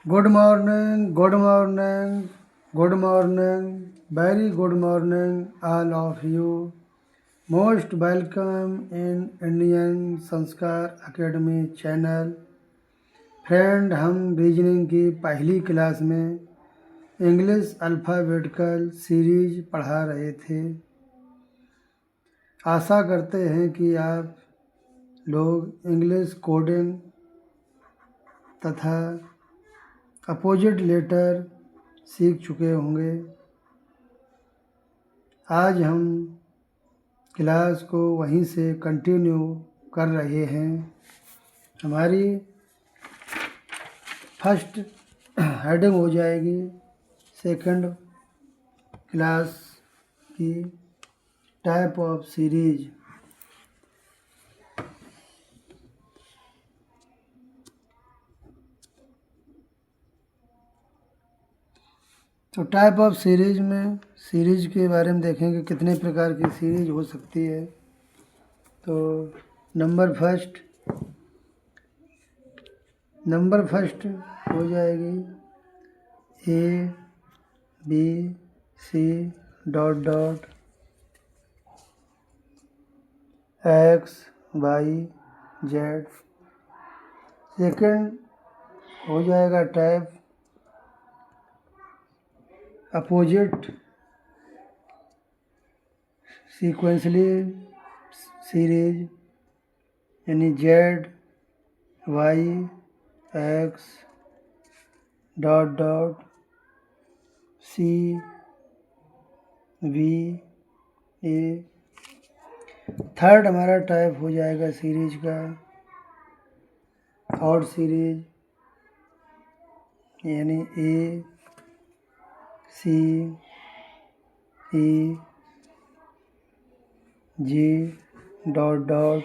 Good morning, good morning, good morning, very good morning, all of you. Most welcome in Indian संस्कार academy channel. Friend, हम reasoning की पहली class में English alphabetical series पढ़ा रहे थे। आशा करते हैं कि आप लोग इंग्लिश कोडिंग तथा अपोजिट लेटर सीख चुके होंगे। आज हम क्लास को वहीं से कंटिन्यू कर रहे हैं। हमारी फर्स्ट हेडिंग हो जाएगी सेकंड क्लास की टाइप ऑफ सीरीज। तो टाइप ऑफ सीरीज में सीरीज के बारे में देखेंगे कितने प्रकार की सीरीज हो सकती है। तो नंबर फर्स्ट हो जाएगी A B C dot dot X Y Z. Second हो जाएगा टाइप अपोजिट सीक्वेंसली सीरीज, यानी Z Y X dot dot C B A. Third हमारा टाइप हो जाएगा सीरीज का ऑड सीरीज, यानी A C E G dot dot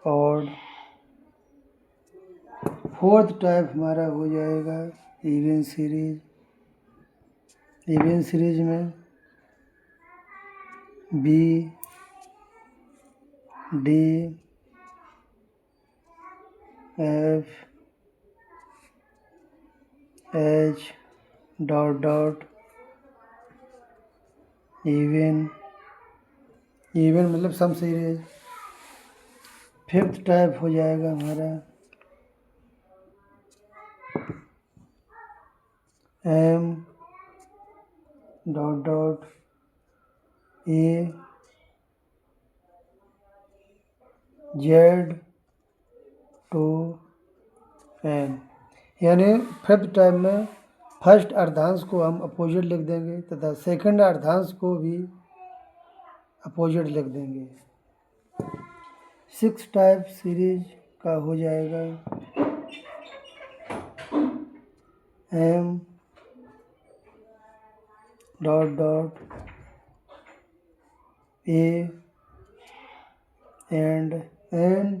odd. Fourth type हमारा हो जाएगा इवन सीरीज। इवन सीरीज में B D F H dot dot even मतलब सम सीरीज। फिफ्थ टाइप हो जाएगा हमारा M dot dot A Z to N, यानी फिफ्थ टाइप में फर्स्ट अर्धांश को हम अपोजिट लिख देंगे तथा सेकंड अर्धांश को भी अपोजिट लिख देंगे। सिक्स टाइप सीरीज का हो जाएगा M dot dot A and N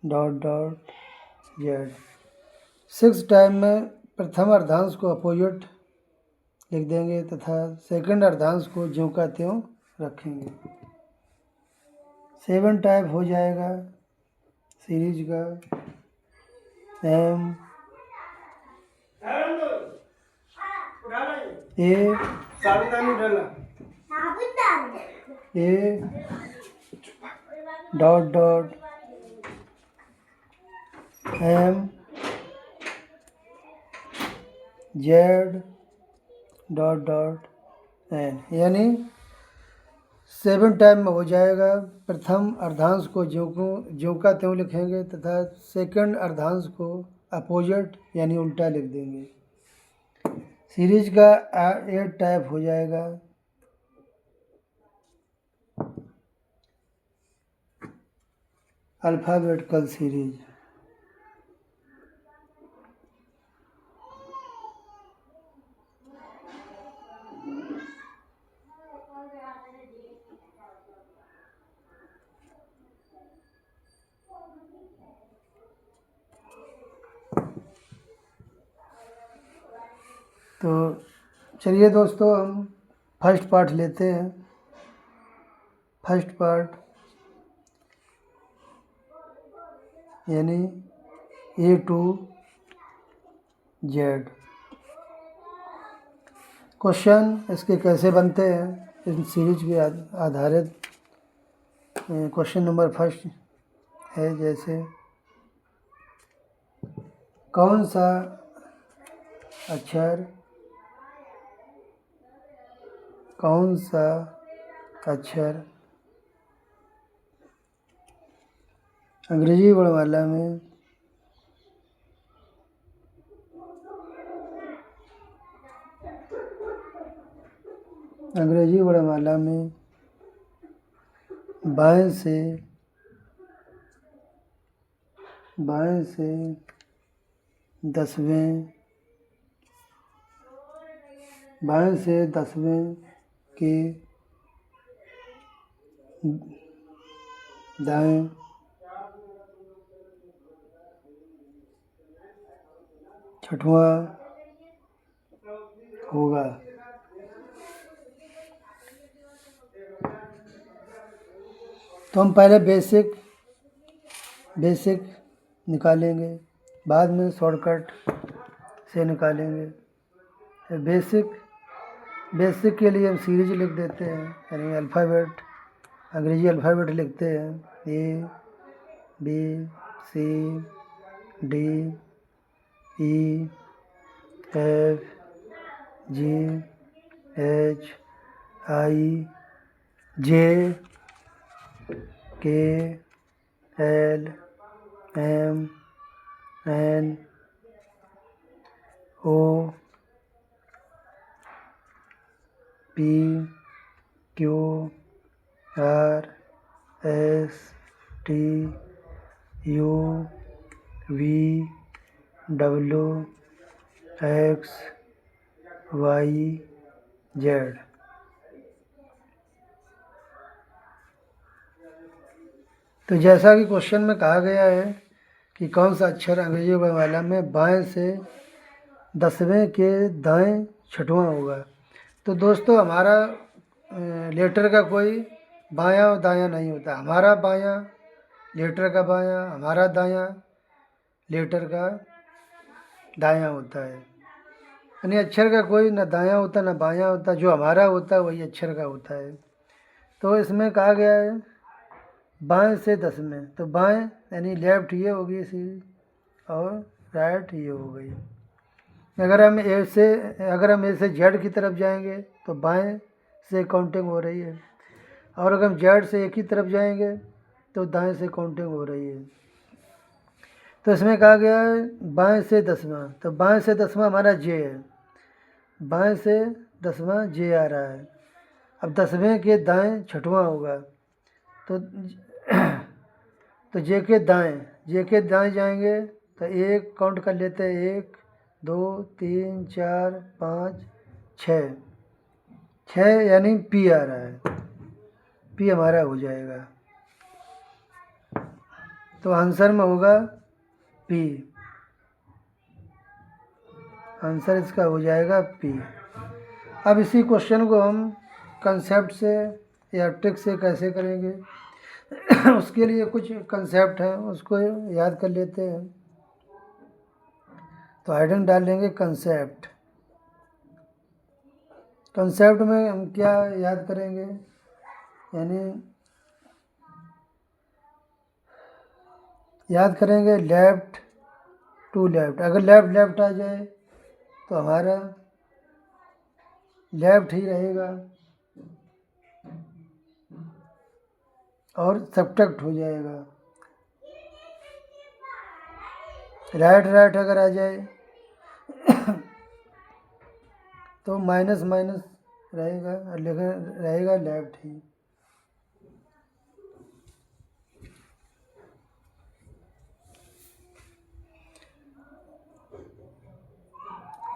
dot dot Z. Six time में प्रथम अर्धांश को अपोजिट लिख देंगे तथा सेकंड अर्धांश को ज्यों का त्यों रखेंगे। सेवन टाइप हो जाएगा सीरीज का M A dot dot M Z dot dot N, यानी सेवन टाइम में हो जाएगा प्रथम अर्धांश को ज्यों का त्यों लिखेंगे तथा सेकंड अर्धांश को अपोजिट यानी उल्टा लिख देंगे। सीरीज का एट टाइप हो जाएगा अल्फ़ाबेटिकल सीरीज। तो चलिए दोस्तों, हम फर्स्ट पार्ट लेते हैं। फर्स्ट पार्ट यानी A2 जेड। क्वेश्चन इसके कैसे बनते हैं इन सीरीज के आधारित। क्वेश्चन नंबर फर्स्ट है जैसे कौन सा अक्षर अंग्रेजी वर्णमाला में बाएं से 10वें के दाएं छठवां होगा। तो हम पहले बेसिक निकालेंगे, बाद में शॉर्टकट से निकालेंगे। बेसिक के लिए हम सीरीज लिख देते हैं, यानी अल्फ़ाबेट, अंग्रेजी अल्फ़ाबेट लिखते हैं A B C D E F G H I J K L M N O P Q R S T U V W X Y Z। तो जैसा कि क्वेश्चन में कहा गया है कि कौन सा अक्षर अंग्रेजी वर्णमाला में बाएं से 10वें के दाएं छठवां होगा। तो दोस्तों हमारा लेटर का कोई बायां और दायां नहीं होता। हमारा बायां लेटर का बायां, हमारा दायां लेटर का दायां होता है। यानी अक्षर का कोई ना दायां होता ना बायां होता, जो हमारा होता है वही अक्षर का होता है। तो इसमें कहा गया है बाएं से 10वें, तो बाएं यानी लेफ्ट ये होगी इसी, और राइट ये हो गई। अगर हम ए से जेड की तरफ जाएंगे तो बाएं से काउंटिंग हो रही है, और अगर हम जेड से एक ही तरफ जाएंगे तो दाएं से काउंटिंग हो रही है। तो इसमें कहा गया है बाएं से 10वां, तो बाएं से 10वां हमारा जे है, बाएं से 10वां जे आ रहा है। अब 10वें के दाएं छठवां होगा, तो जे के दाएं जाएंगे तो एक काउंट कर लेते हैं, 1 2 3 4 5 6 यानी पी आ रहा है, पी हमारा हो जाएगा। तो आंसर में होगा पी, आंसर इसका हो जाएगा पी। अब इसी क्वेश्चन को हम कंसेप्ट से या ट्रिक से कैसे करेंगे उसके लिए कुछ कंसेप्ट हैं, उसको याद कर लेते हैं। तो हेडिंग डाल लेंगे कंसेप्ट में हम क्या याद करेंगे, यानी याद करेंगे लेफ्ट टू लेफ्ट। अगर लेफ्ट आ जाए तो हमारा लेफ्ट ही रहेगा, और सब्ट्रैक्ट हो जाएगा। राइट अगर आ जाए तो माइनस रहेगा, लेकिन रहेगा लेफ्ट ही।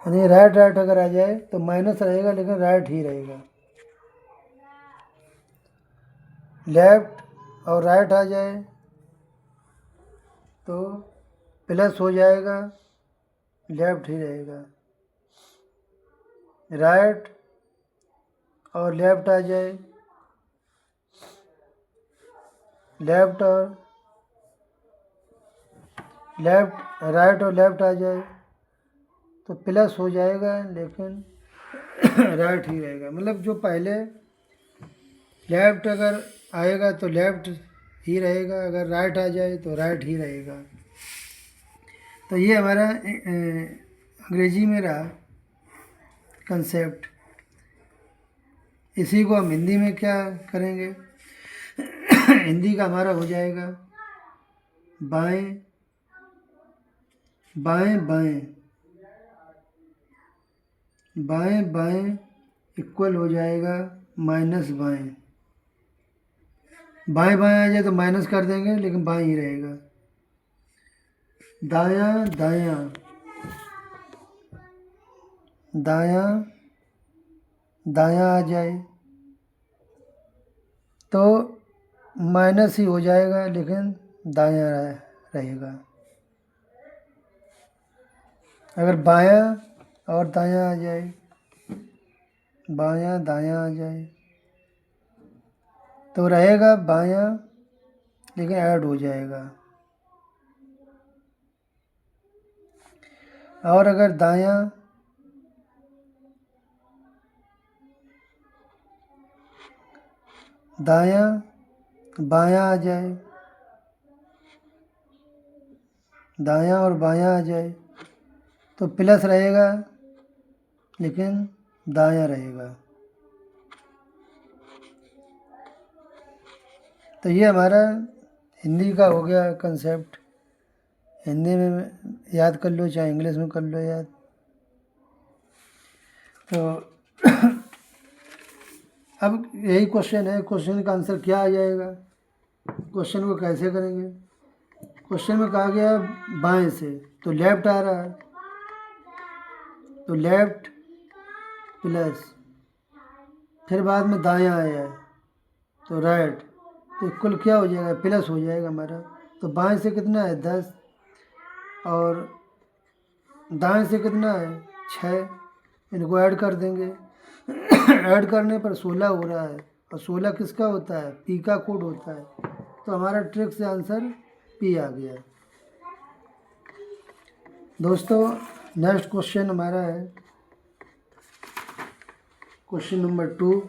यानी राइट अगर आ जाए तो माइनस रहेगा, लेकिन राइट ही रहेगा। लेफ्ट और राइट आ जाए तो प्लस हो जाएगा, लेफ्ट ही रहेगा। राइट और लेफ्ट आ जाए, राइट और लेफ्ट आ जाए तो प्लस हो जाएगा, लेकिन राइट ही रहेगा। मतलब जो पहले लेफ्ट अगर आएगा तो लेफ्ट ही रहेगा, अगर राइट आ जाए तो राइट ही रहेगा। तो ये हमारा अंग्रेजी में रहा कंसेप्ट। इसी को हम हिंदी में क्या करेंगे? हिंदी का हमारा हो जाएगा बाएं बाएं बाएं, बाएं बाएं इक्वल हो जाएगा माइनस बाएं। बाएं बाएं आ जाए तो माइनस कर देंगे, लेकिन बाएं ही रहेगा। दायां दायां, दायां दायां आ जाए तो माइनस ही हो जाएगा, लेकिन दायां रहेगा। अगर बायां और दायां आ जाए, बायां दायां आ जाए तो रहेगा बायां, लेकिन ऐड हो जाएगा। और अगर दायां दायां बायां आ जाए, दायां और बायां आ जाए तो प्लस रहेगा, लेकिन दायां रहेगा। तो ये हमारा हिंदी का हो गया कंसेप्ट। हिंदी में याद कर लो, चाहे इंग्लिश में कर लो याद। तो अब यही क्वेश्चन है, क्वेश्चन का आंसर क्या आ जाएगा? क्वेश्चन को कैसे करेंगे? क्वेश्चन में कहा गया बाएं से, तो लेफ्ट आ रहा है, तो लेफ्ट प्लस, फिर बाद में दायां आया है तो राइट, तो इक्वल क्या हो जाएगा? प्लस हो जाएगा हमारा। तो बाएं से कितना है? 10, और दाएं से कितना है? 6। इनको ऐड कर देंगे। ऐड करने पर 16 हो रहा है, और 16 किसका होता है? पी का कोड होता है। तो हमारा ट्रिक से आंसर पी आ गया। दोस्तों, नेक्स्ट क्वेश्चन हमारा है क्वेश्चन नंबर 2।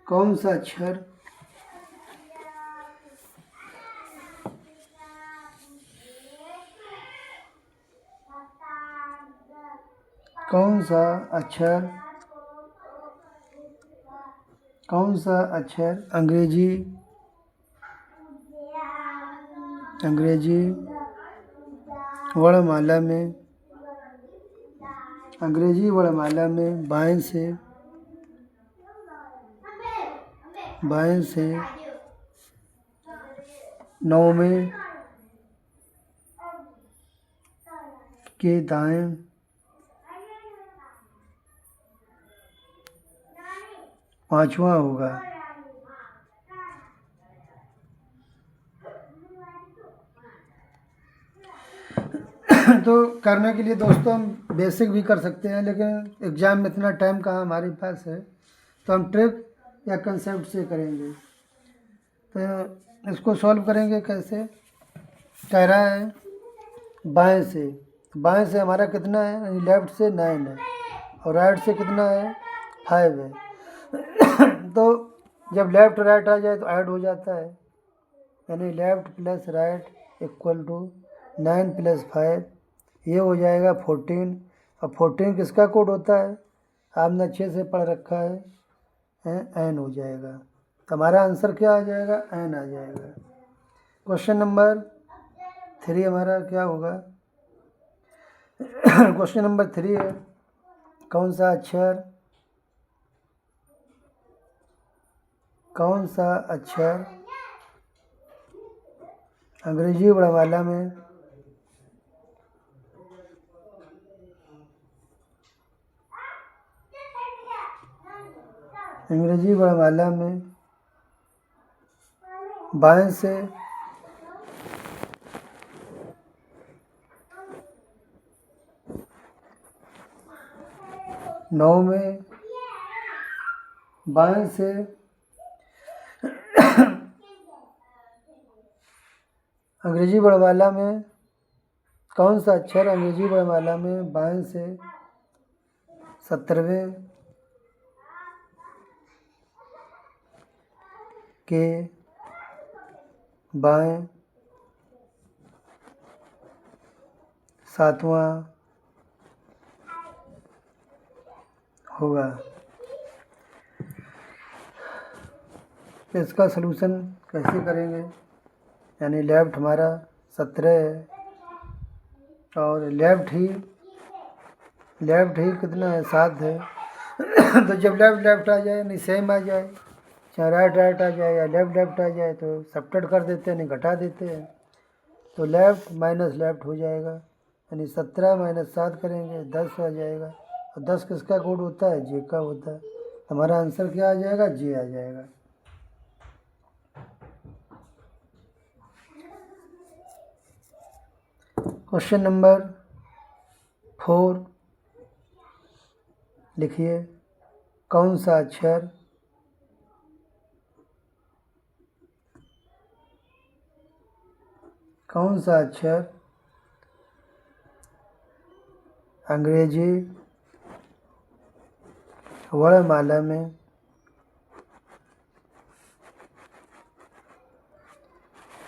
कौन सा अक्षर कौन सा अक्षर अंग्रेजी वर्णमाला में बाएं से 9 में के दाएं 5वां होगा? तो करने के लिए दोस्तों हम बेसिक भी कर सकते हैं, लेकिन एग्ज़ाम में इतना टाइम कहाँ हमारे पास है, तो हम ट्रिक या कंसेप्ट से करेंगे। तो इसको सॉल्व करेंगे कैसे? कह रहा है बाएं से हमारा कितना है? लेफ्ट से 9 है, और राइट से कितना है? 5 है। तो जब लेफ्ट राइट आ जाए तो ऐड हो जाता है, यानी left plus right equal to 9 + 5, ये हो जाएगा 14। और 14 किसका कोड होता है? आपने अच्छे से पढ़ रखा है, एन हो जाएगा। तो हमारा आंसर क्या आ जाएगा? एन आ जाएगा। क्वेश्चन नंबर 3 हमारा क्या होगा? क्वेश्चन नंबर 3 है कौन सा अक्षर अंग्रेजी वर्णमाला में बाएं से 9 में, बाएं से अंग्रेजी वर्णमाला में कौन सा अक्षर अंग्रेजी वर्णमाला में बाएं से 17वें के बाएं 7वां होगा? तो इसका सलूशन कैसे करेंगे? यानी लेफ्ट हमारा 17 है और लेफ्ट ही कितना है? 7 है। तो जब लेफ्ट लेफ्ट आ जाए यानी सेम आ जाए, चाहे राइट राइट आ जाए या लेफ्ट लेफ्ट आ जाए तो सब्ट्रैक्ट कर देते हैं, नहीं घटा देते हैं। तो लेफ्ट माइनस लेफ्ट हो जाएगा, यानी 17 माइनस 7 करेंगे 10 आ जाएगा। और 10 किसका कोड होता है? जे का होता है। हमारा आंसर क्या आ जाएगा? जे आ जाएगा। क्वेश्चन नंबर 4 लिखिए। कौन सा अक्षर अंग्रेजी वर्णमाला में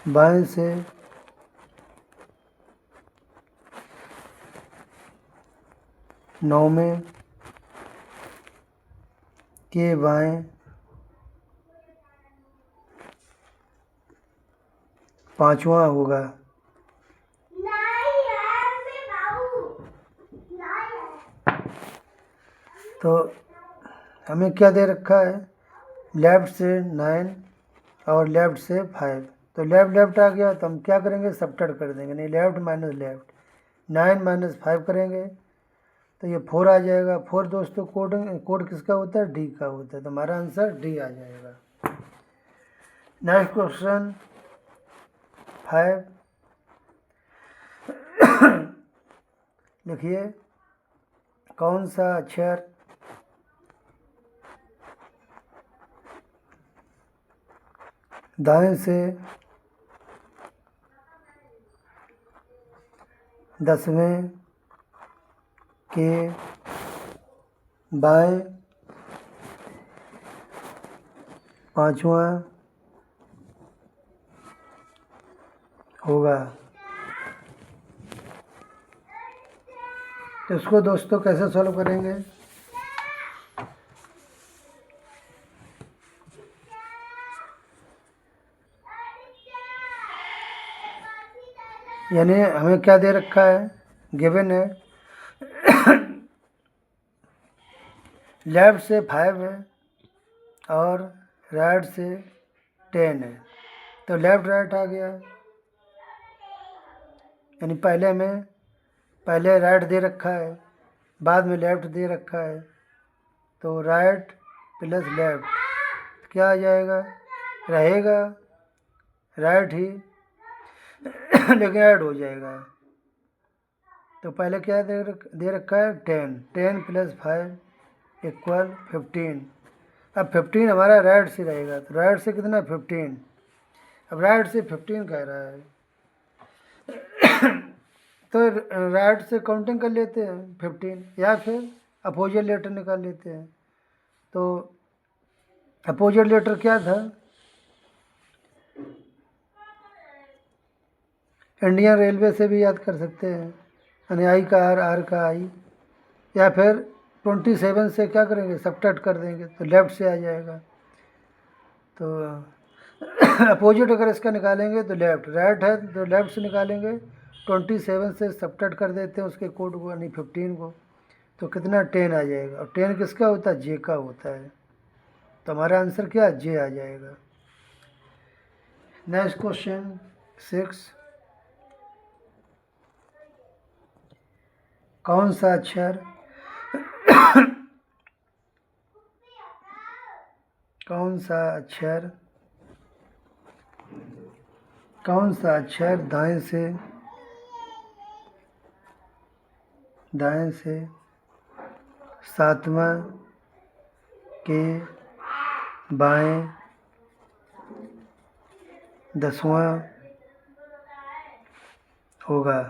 बाएं से 9वें के बाएं 5वां होगा? तो हमें क्या दे रखा है? लेफ्ट से 9 और लेफ्ट से 5। तो लेफ्ट लेफ्ट आ गया तो हम क्या करेंगे? सब्ट्रैक्ट कर देंगे, नहीं लेफ्ट माइनस लेफ्ट, 9 माइनस 5 करेंगे तो ये 4 आ जाएगा। 4 दोस्तों कोड किसका होता है? डी का होता है। तो हमारा आंसर डी आ जाएगा। नेक्स्ट क्वेश्चन 5 लिखिए। कौन सा अक्षर दाएं से 10वें के बाएं 5वां होगा? तो इसको दोस्तों कैसे सॉल्व करेंगे? यानी हमें क्या दे रखा है? गिवन है लेफ्ट से 5 है और राइट से 10 है। तो लेफ्ट राइट आ गया, यानी पहले राइट दे रखा है, बाद में लेफ्ट दे रखा है। तो राइट प्लस लेफ्ट क्या आ जाएगा? रहेगा राइट ही लेकिन ऐड हो जाएगा। तो पहले क्या दे रखा है? 10 प्लस 5 इक्वल 15। अब 15 हमारा राइट से रहेगा, तो राइट से कितना? 15। अब राइट से 15 कह रहा है तो राइट से काउंटिंग कर लेते हैं 15, या फिर अपोजिट लेटर निकाल लेते हैं। तो अपोजिट लेटर क्या था? इंडियन रेलवे से भी याद कर सकते हैं, यानी आई का आर का आई, या फिर 27 से क्या करेंगे? सब्ट्रैक्ट कर देंगे तो लेफ्ट से आ जाएगा। तो अपोजिट अगर इसका निकालेंगे तो लेफ्ट, राइट है तो लेफ्ट से निकालेंगे, 27 से सब्ट्रैक्ट कर देते हैं उसके कोड को, यानी 15 को। तो कितना? 10 आ जाएगा। और 10 किसका होता है? जे का होता है। तो हमारा आंसर क्या? जे आ जाएगा। Next question 6। कौन सा अक्षर दाएं से 7वां के बाएं 10वां होगा?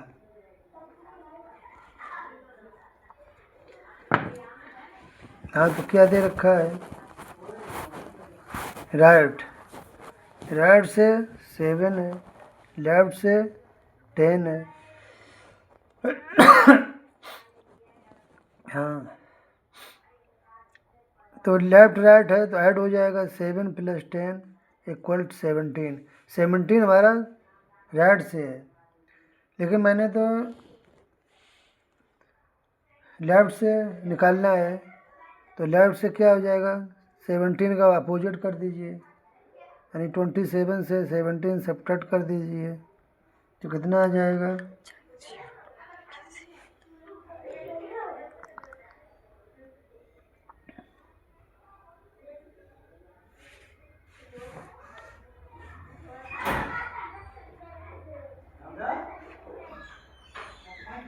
हाँ तो क्या दे रखा है, राइट, राइट से 7 है, लेफ्ट से 10 है। हाँ तो लेफ्ट राइट है तो ऐड हो जाएगा 7 + 10 = 17। 17 हमारा राइट से है, लेकिन मैंने तो लेफ्ट से निकालना है, तो लेफ्ट से क्या हो जाएगा, 17 का अपोजिट कर दीजिए, यानी 27 से 17 सब्ट्रैक्ट कर दीजिए, तो कितना आ जाएगा,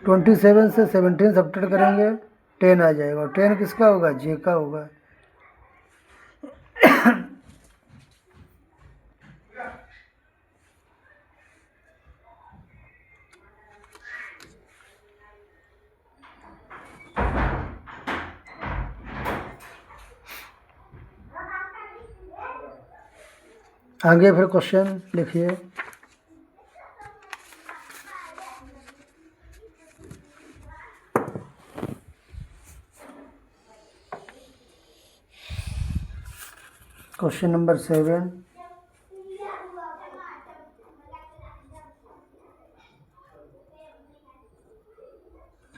27 से 17 सब्ट्रैक्ट करेंगे 10 आ जाएगा, और 10 किसका होगा, जे का होगा। आगे फिर क्वेश्चन लिखिए। क्वेश्चन नंबर 7,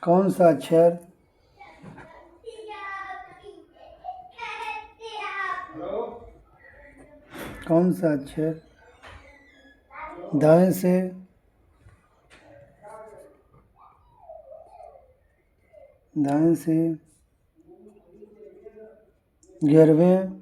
कौन सा अक्षर दाएं से 11वें